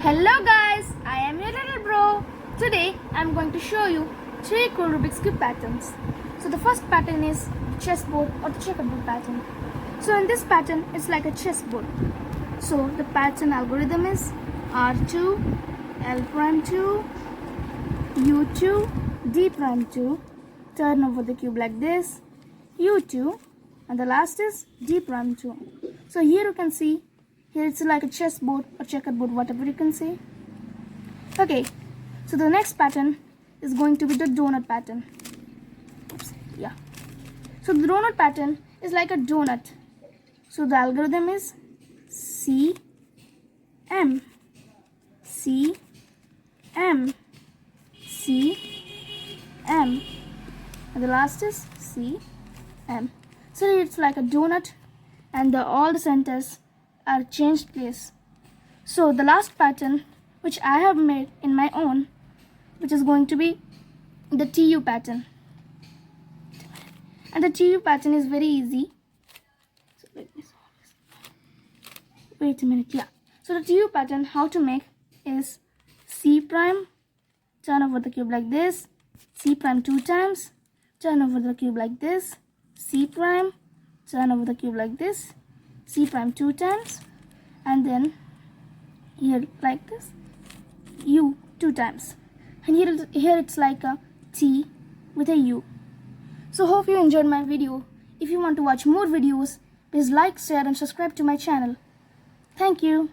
Hello guys, I am your little bro. Today I am going to show you 3 cool Rubik's Cube patterns. So the first pattern is the chessboard or the checkerboard pattern. So in this pattern it's like a chessboard. So the pattern algorithm is R2, L prime 2, U2, D prime 2, turn over the cube like this, U2, and the last is D prime 2. So here you can see, here it's like a chessboard or checkerboard, whatever you can say. Okay, so the next pattern is going to be the donut pattern. Oops, yeah. So the donut pattern is like a donut. So the algorithm is C, M, C, M, C, M, and the last is C, M. So it's like a donut and all the centers are changed place. So the last pattern which I have made in my own, which is going to be the TU pattern. And the TU pattern is very easy. So wait a minute, yeah. So the TU pattern, how to make is C prime, turn over the cube like this, C prime 2 times, turn over the cube like this, C prime, turn over the cube like this, C prime 2 times, and then here like this, U 2 times, and here it's like a T with a U. So hope you enjoyed my video. If you want to watch more videos, please like, share and subscribe to my channel. Thank you.